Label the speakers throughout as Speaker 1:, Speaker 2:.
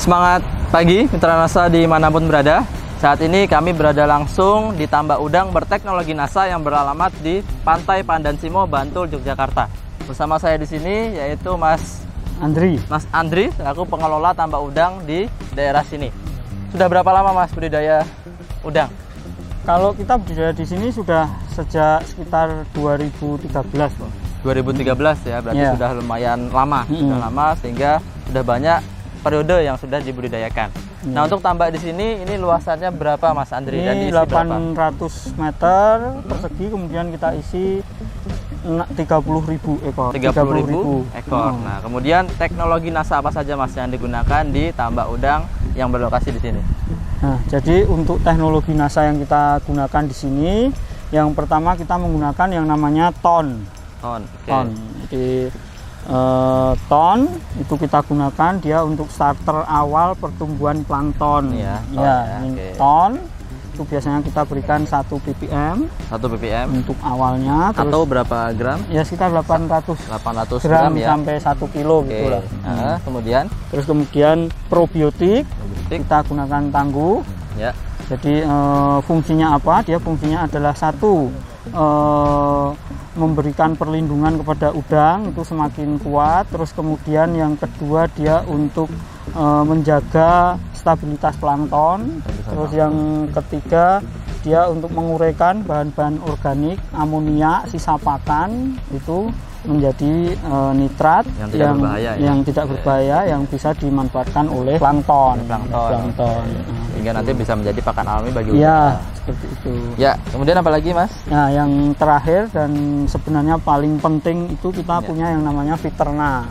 Speaker 1: Semangat pagi mitra NASA dimanapun berada. Saat ini kami berada langsung di tambak udang berteknologi NASA yang beralamat di Pantai Pandansimo, Bantul, Yogyakarta. Bersama saya di sini yaitu Mas Andri, aku pengelola tambak udang di daerah sini. Sudah berapa lama Mas budidaya udang?
Speaker 2: Kalau kita budidaya di sini sudah sejak sekitar 2013, Pak.
Speaker 1: 2013 ya, berarti sudah lumayan lama, sudah lama sehingga sudah banyak periode yang sudah dibudidayakan. Nah, untuk tambak di sini ini luasannya berapa Mas Andri?
Speaker 2: Ini 800 meter persegi, kemudian kita isi 30.000 ekor.
Speaker 1: 30.000 ekor. Nah, kemudian teknologi NASA apa saja Mas yang digunakan di tambak udang yang berlokasi di sini?
Speaker 2: Nah, jadi untuk teknologi NASA yang kita gunakan di sini, yang pertama kita menggunakan yang namanya ton. Jadi ton itu kita gunakan dia untuk starter awal pertumbuhan plankton. Ton itu biasanya kita berikan 1 ppm untuk awalnya.
Speaker 1: Atau berapa gram?
Speaker 2: Ya sekitar 800
Speaker 1: gram ya,
Speaker 2: sampai 1 kilo gitu lah.
Speaker 1: Kemudian
Speaker 2: probiotik kita gunakan tangguh
Speaker 1: ya.
Speaker 2: Jadi fungsinya apa? Dia fungsinya adalah satu, memberikan perlindungan kepada udang itu semakin kuat. Terus kemudian yang kedua dia untuk menjaga stabilitas plankton. Terus yang ketiga dia untuk menguraikan bahan-bahan organik, amonia, sisa pakan itu menjadi nitrat yang tidak berbahaya yang bisa dimanfaatkan oleh plankton.
Speaker 1: Sehingga nanti bisa menjadi pakan alami bagi udang.
Speaker 2: Ya, seperti itu.
Speaker 1: Ya, kemudian apa lagi Mas?
Speaker 2: Nah, yang terakhir dan sebenarnya paling penting itu kita punya yang namanya Fiterna.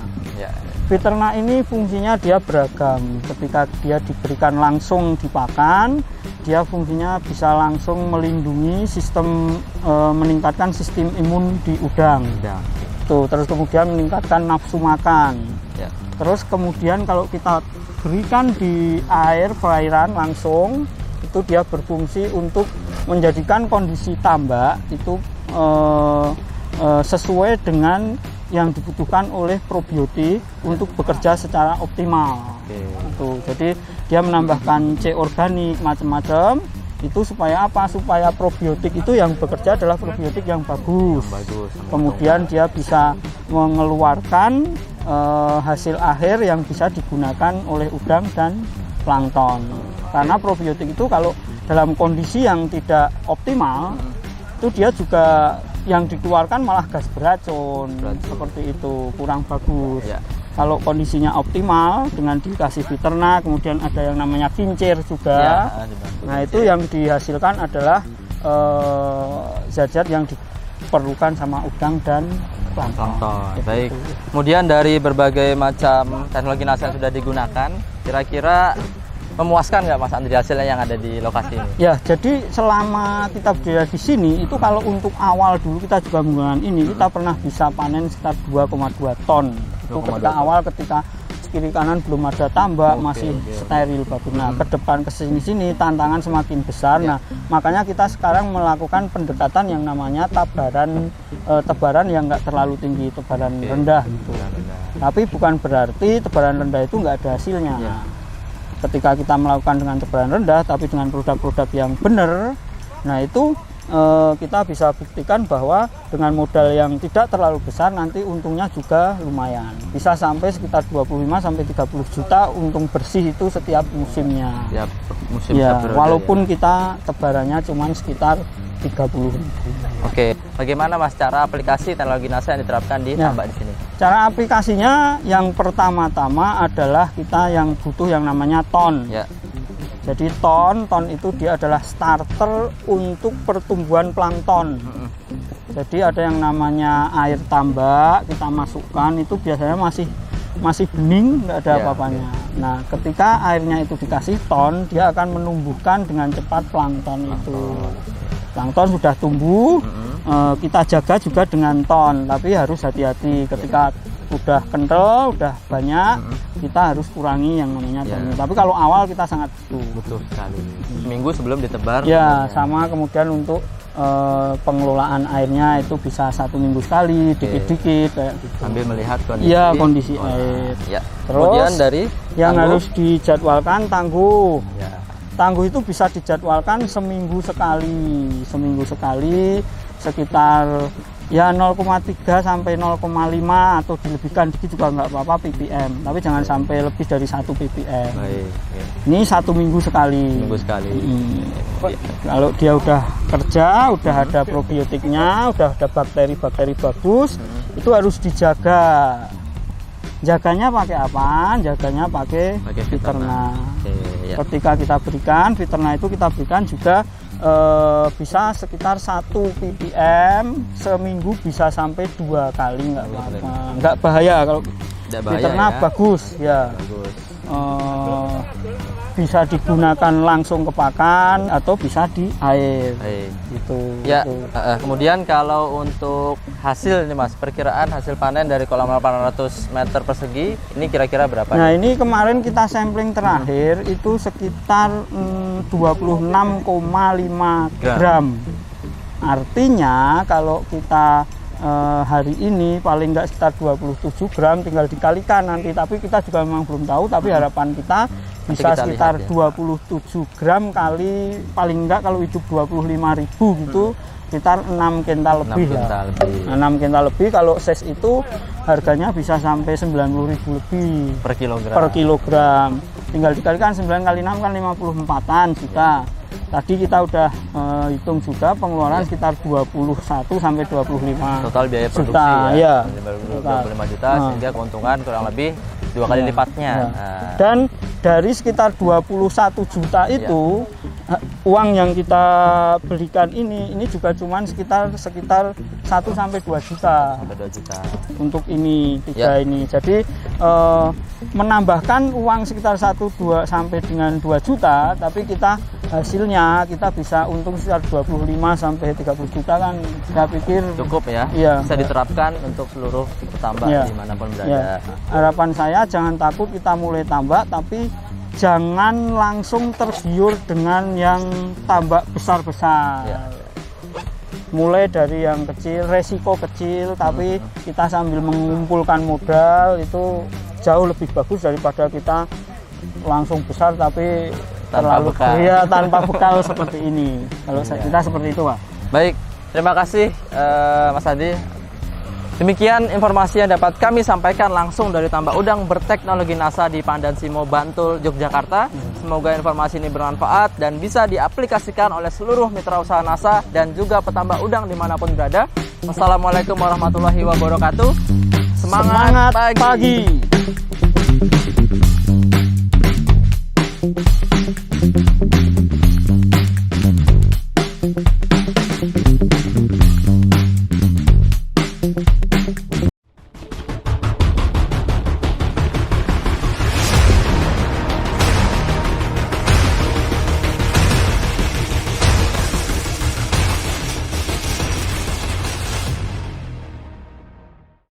Speaker 2: Fiterna ini fungsinya dia beragam. Ketika dia diberikan langsung di pakan, dia fungsinya bisa langsung melindungi sistem, meningkatkan sistem imun di udang. Tuh, terus kemudian meningkatkan nafsu makan. Terus kemudian kalau kita berikan di perairan langsung, itu dia berfungsi untuk menjadikan kondisi tambak itu sesuai dengan yang dibutuhkan oleh probiotik untuk bekerja secara optimal. Jadi dia menambahkan C organik macam-macam itu supaya apa? Supaya probiotik itu yang bekerja adalah probiotik yang bagus. Kemudian dia bisa mengeluarkan hasil akhir yang bisa digunakan oleh udang dan plankton. Karena probiotik itu kalau dalam kondisi yang tidak optimal itu dia juga yang dikeluarkan malah gas beracun. Seperti itu, kurang bagus. Kalau kondisinya optimal dengan dikasih Fiterna, kemudian ada yang namanya kincir juga. Nah, itu yang dihasilkan adalah zat-zat yang diperlukan sama udang dan plankton.
Speaker 1: Baik. Kemudian dari berbagai macam teknologi NASA yang sudah digunakan, kira-kira memuaskan nggak Mas Andri hasilnya yang ada di lokasi ini?
Speaker 2: Ya, jadi selama kita berada di sini itu kalau untuk awal dulu kita juga menggunakan ini, kita pernah bisa panen sekitar 2,2 ton. Itu ketika kiri kanan belum ada tambak, masih steril bagus. Nah, ke depan ke sini tantangan semakin besar. Nah, makanya kita sekarang melakukan pendekatan yang namanya tebaran yang nggak terlalu tinggi, tebaran rendah gitu. Tapi bukan berarti tebaran rendah itu nggak ada hasilnya. Ketika kita melakukan dengan tebaran rendah tapi dengan produk-produk yang benar, nah itu kita bisa buktikan bahwa dengan modal yang tidak terlalu besar nanti untungnya juga lumayan. Bisa sampai sekitar 25 sampai 30 juta untung bersih itu setiap musimnya. Walaupun kita tebarannya cuma sekitar 30.000.
Speaker 1: Oke, bagaimana Mas cara aplikasi teknologi NASA yang diterapkan di tambak di sini?
Speaker 2: Cara aplikasinya yang pertama-tama adalah kita yang butuh yang namanya ton. Jadi ton itu dia adalah starter untuk pertumbuhan plankton. Jadi ada yang namanya air tambak kita masukkan itu biasanya masih bening, nggak ada apa-apanya. Nah, ketika airnya itu dikasih ton, dia akan menumbuhkan dengan cepat plankton itu. Plankton sudah tumbuh, kita jaga juga dengan ton, tapi harus hati-hati ketika udah kental, udah banyak, kita harus kurangi yang namanya ton. Tapi kalau awal kita sangat
Speaker 1: butuh sekali. Seminggu sebelum ditebar.
Speaker 2: Sama kemudian untuk pengelolaan airnya itu bisa 1 minggu sekali, dikit-dikit kayak gitu.
Speaker 1: Sambil melihat kondisi.
Speaker 2: Iya, kondisi air.
Speaker 1: Ya.
Speaker 2: Terus
Speaker 1: Kemudian dari
Speaker 2: yang
Speaker 1: tangguh.
Speaker 2: harus dijadwalkan tangguh.
Speaker 1: Ya.
Speaker 2: Tangguh itu bisa dijadwalkan seminggu sekali sekitar ya 0,3 sampai 0,5 atau dilebihkan dikit juga nggak apa-apa ppm, tapi jangan sampai lebih dari 1 ppm.
Speaker 1: Baik. Ya.
Speaker 2: Ini 1 minggu sekali.
Speaker 1: Minggu sekali.
Speaker 2: Kalau dia udah kerja, udah ada probiotiknya, udah ada bakteri-bakteri bagus, itu harus dijaga. Jaganya pakai apa? Jaganya pakai Viterna.
Speaker 1: Ya.
Speaker 2: Ketika kita berikan Viterna itu kita berikan juga bisa sekitar 1 ppm seminggu, bisa sampai 2 kali, nggak apa-apa, nggak bahaya kalau Viterna
Speaker 1: ya.
Speaker 2: Bagus ya.
Speaker 1: Bagus.
Speaker 2: Bisa digunakan langsung ke pakan atau bisa di air.
Speaker 1: Baik.
Speaker 2: Gitu.
Speaker 1: Ya,
Speaker 2: gitu.
Speaker 1: kemudian kalau untuk hasil ini Mas, perkiraan hasil panen dari kolam 800 meter persegi ini kira-kira berapa?
Speaker 2: Nah, ini kemarin kita sampling terakhir itu sekitar 26,5 gram. Artinya kalau kita hari ini paling nggak sekitar 27 gram, tinggal dikalikan nanti, tapi kita juga memang belum tahu, tapi harapan kita bisa
Speaker 1: kita
Speaker 2: sekitar
Speaker 1: lihat, ya.
Speaker 2: 27 gram kali, paling enggak kalau hidup 25.000 gitu, sekitar 6 kental lebih lah. 6 kental lebih. Kalau ses itu harganya bisa sampai 90.000 lebih per kilogram. Tinggal dikalikan 9 kali 6 kan 54-an juta. Tadi kita udah hitung juga pengeluaran sekitar 21 sampai 25
Speaker 1: total biaya produksi
Speaker 2: juta,
Speaker 1: ya. 25
Speaker 2: 25
Speaker 1: juta sehingga keuntungan kurang lebih 2 kali lipatnya.
Speaker 2: Ya.
Speaker 1: Nah.
Speaker 2: Dan dari sekitar 21 juta itu uang yang kita berikan ini juga cuman sekitar 1 sampai 2 juta.
Speaker 1: Sampai 2 juta.
Speaker 2: Untuk ini 3 ini. Jadi menambahkan uang sekitar 1-2 sampai dengan 2 juta, tapi kita hasilnya kita bisa untung sekitar 25 sampai 30 juta kan, saya pikir
Speaker 1: cukup ya.
Speaker 2: Iya.
Speaker 1: Bisa diterapkan untuk seluruh petambak dimanapun berada.
Speaker 2: Ya. Harapan saya jangan takut kita mulai tambak, tapi jangan langsung tergiur dengan yang tambak besar-besar.
Speaker 1: Ya.
Speaker 2: Mulai dari yang kecil, resiko kecil, tapi kita sambil mengumpulkan modal itu jauh lebih bagus daripada kita langsung besar tapi terlalu tanpa bekal seperti ini. Kalau kita seperti itu, Pak.
Speaker 1: Baik, terima kasih Mas Adi. Demikian informasi yang dapat kami sampaikan langsung dari tambak udang berteknologi NASA di Pandan Simo, Bantul, Yogyakarta. Semoga informasi ini bermanfaat dan bisa diaplikasikan oleh seluruh mitra usaha NASA dan juga petambak udang dimanapun berada. Wassalamualaikum warahmatullahi wabarakatuh. Semangat pagi.